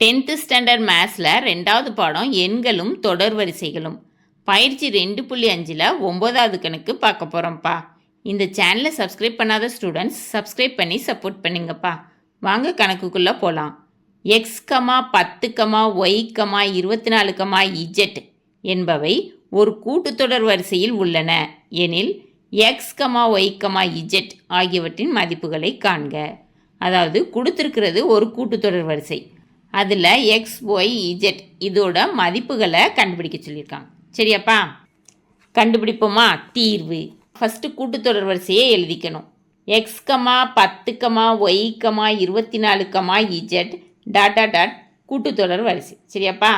10th standard மேத்ஸில் 2வது பாடம் எண்களும் தொடர் வரிசைகளும் பயிற்சி 2.5ல் 9வது கணக்கு பார்க்க போகிறோம்ப்பா. இந்த சேனலை சப்ஸ்கிரைப் பண்ணாத ஸ்டூடெண்ட்ஸ் சப்ஸ்கிரைப் பண்ணி சப்போர்ட் பண்ணுங்கப்பா. வாங்க கணக்குக்குள்ளே போகலாம். எக்ஸ், 10, ஒய், 24, இஜெட் என்பவை ஒரு கூட்டுத்தொடர் வரிசையில் உள்ளன எனில் எக்ஸ், ஒய், இஜெட் ஆகியவற்றின் மதிப்புகளை காண்க. அதாவது கொடுத்துருக்கிறது ஒரு கூட்டுத்தொடர் வரிசை, அதில் எக்ஸ், ஒய், இஜெட் இதோட மதிப்புகளை கண்டுபிடிக்க சொல்லியிருக்காங்க. சரியாப்பா, கண்டுபிடிப்போமா? தீர்வு. ஃபஸ்ட்டு கூட்டுத்தொடர் வரிசையை எழுதிக்கணும். எக்ஸ், 10, ஒய், 24, இஜெட் டாட் கூட்டுத்தொடர் வரிசை. சரியாப்பா,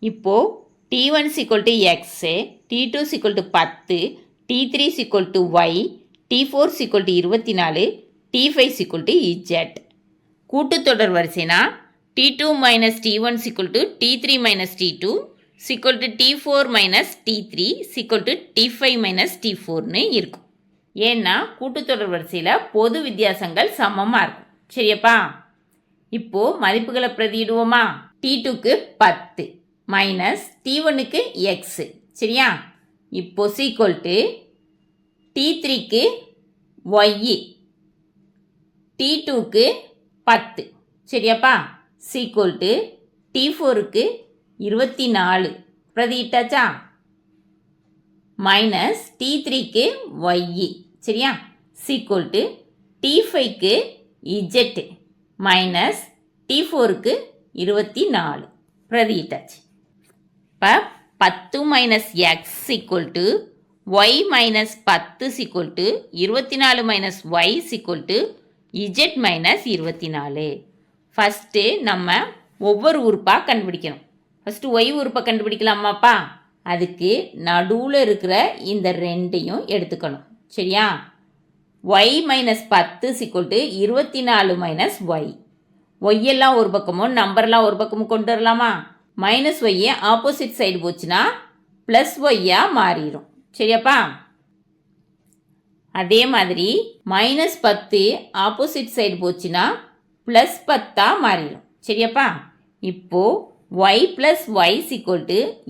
இப்போது T1 = X, T2 = 10, T3 = Y, T4 = 24, T5 = Z. கூட்டுத்தொடர் வரிசைனா T2 - T1 = T3 - T2 = T4 - T3 = T5 - T4ன்னு இருக்கும். ஏன்னா கூட்டுத்தொடர் வரிசையில் பொது வித்தியாசங்கள் சமமாக இருக்கும். சரியாப்பா, இப்போது மதிப்புகளை பிரதியிடுவோமா? T2க்கு 10 மைனஸ் T1க்கு எக்ஸு. சரியா, இப்போ = T3க்கு ஒய், T2க்கு 10. சரியாப்பா, T4க்கு 24 பிரதியிட்டாச்சா, மைனஸ் T3க்கு ஒய். சரியா, T5க்கு இஜெட் மைனஸ் T4க்கு 24 பிரதியிட்டாச்சு. இப்போ 10 - X Y minus 10 24 - Y Z minus 24. First நம்ம ஒவ்வொரு உறுப்பாக கண்டுபிடிக்கணும். ஃபஸ்ட்டு ஒய் உறுப்பை கண்டுபிடிக்கலாமாப்பா? அதுக்கு நடுவில் இருக்கிற இந்த ரெண்டையும் எடுத்துக்கணும். சரியா, ஒய் மைனஸ் 10 24 - ஒய். ஒய்யெல்லாம் ஒரு பக்கமும் நம்பர்லாம் ஒரு பக்கமும் கொண்டு வரலாமா? மைனஸ் ஒய்யை ஆப்போசிட் சைடு போச்சுன்னா ப்ளஸ் ஒய்யாக மாறிடும். சரியாப்பா, அதே மாதிரி -10 ஆப்போசிட் சைடு போச்சுன்னா ப்ளஸ் 10 மாறிடும். சரியாப்பா, இப்போது Y plus Y =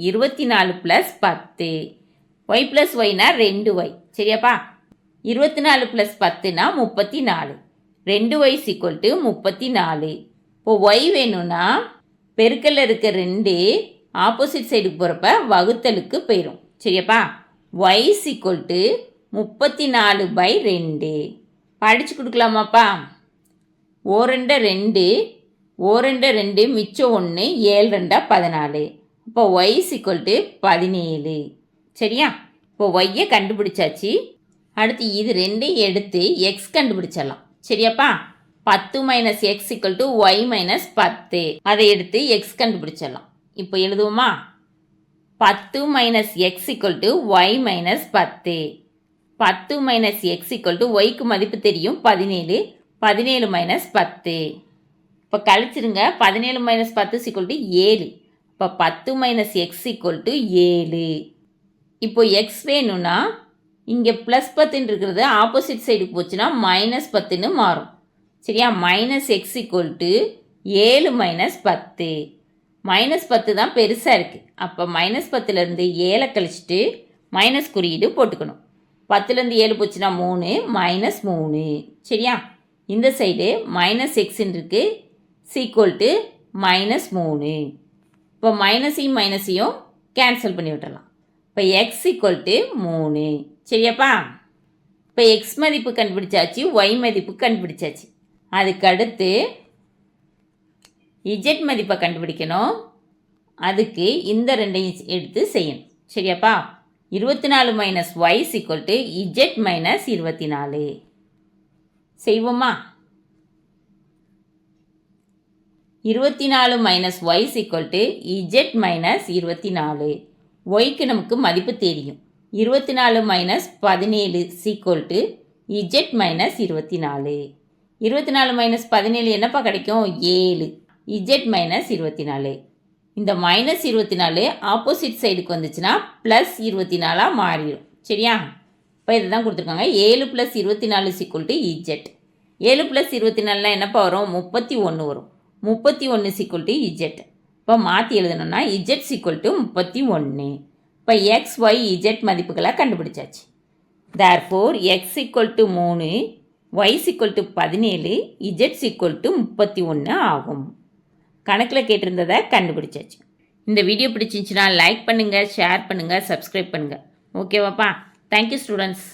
24 + 10. Y plus ஒய்னா 2y. சரியாப்பா, 24 + 10னா 34. 2y = 34. இப்போ ஒய் வேணும்னா பெருக்கல்ல இருக்க 2 ஆப்போசிட் சைடுக்கு போகிறப்ப வகுத்தலுக்கு போயிடும். சரியாப்பா, ஒய் = 34/2. படித்து கொடுக்கலாமாப்பா? ஓரெண்ட 2, ஓரெண்ட 2 மிச்சம் 1, 7 2 14. இப்போ ஒய் = 17. சரியா, இப்போ ஒய்யை கண்டுபிடிச்சாச்சு. அடுத்து இது ரெண்டையும் எடுத்து எக்ஸ் கண்டுபிடிச்சிடலாம். சரியாப்பா, 10 - எக்ஸ் = ஒய் - 10. அதை எடுத்து எக்ஸ் கண்டுபிடிச்சிடலாம். இப்போ எழுதுவோமா? 10 - எக்ஸ் = ஒய் - 10. 10 - எக்ஸ் = ஒய்க்கு மதிப்பு தெரியும் 17. 17 - 10. இப்போ கழிச்சிருங்க. 17 - 10 = 7. இப்போ 10 - எக்ஸ் = 7. இப்போ எக்ஸ் வேணும்னா இங்கே ப்ளஸ் 10 இருக்கிறது ஆப்போசிட் சைடுக்கு போச்சுன்னா -10ன்னு மாறும். சரியா, -x = 7 - 10. -10 தான் பெருசாக இருக்குது. அப்போ -10லேருந்து 7 கழிச்சிட்டு மைனஸ் குறியீடு போட்டுக்கணும். 10லேருந்து 7 போச்சுன்னா 3 -3. சரியா, இந்த சைடு -x இருக்கு -3. இப்போ மைனஸையும் கேன்சல் பண்ணி விட்டுறலாம். இப்போ x = 3. சரியாப்பா, இப்போ எக்ஸ் மதிப்பு கண்டுபிடிச்சாச்சு, ஒய் மதிப்பு கண்டுபிடிச்சாச்சு. அதுக்கடுத்து இஜெட் மதிப்பை கண்டுபிடிக்கணும். அதுக்கு இந்த ரெண்டையும் எடுத்து செய்யணும். சரியாப்பா, 24 - ஒய் = இஜெட் - 24. செய்வோமா? 24 - ஒய் = இஜெட் - 24. ஒய்க்கு நமக்கு மதிப்பு தெரியும். 24 - 17 = இஜெட் - 24. 24 - 17 என்னப்பா கிடைக்கும்? 7. இஜெட் - 24. இந்த -24 ஆப்போசிட் சைடுக்கு வந்துச்சுன்னா +24 மாறிடும். சரியா, இப்போ இதை தான் கொடுத்துருக்காங்க. 7 + 24 = இஜெட். 7 + 24 என்னப்பா வரும்? 31 வரும். 31 ஈக்குவல் டு இஜெட். இப்போ மாற்றி எழுதணும்னா இஜெட் ஈக்குவல் டு 31. இப்போ எக்ஸ் ஒய் இஜெட் மதிப்புகளை கண்டுபிடிச்சாச்சு. Therefore X equal to 3, Y equal to 17, Z equal to 31 ஆகும். கணக்கில் கேட்டிருந்ததை கண்டுபிடிச்சாச்சு. இந்த வீடியோ பிடிச்சிருந்துச்சுன்னா லைக் பண்ணுங்கள், ஷேர் பண்ணுங்கள், சப்ஸ்கிரைப் பண்ணுங்கள். ஓகேவாப்பா? Thank you students.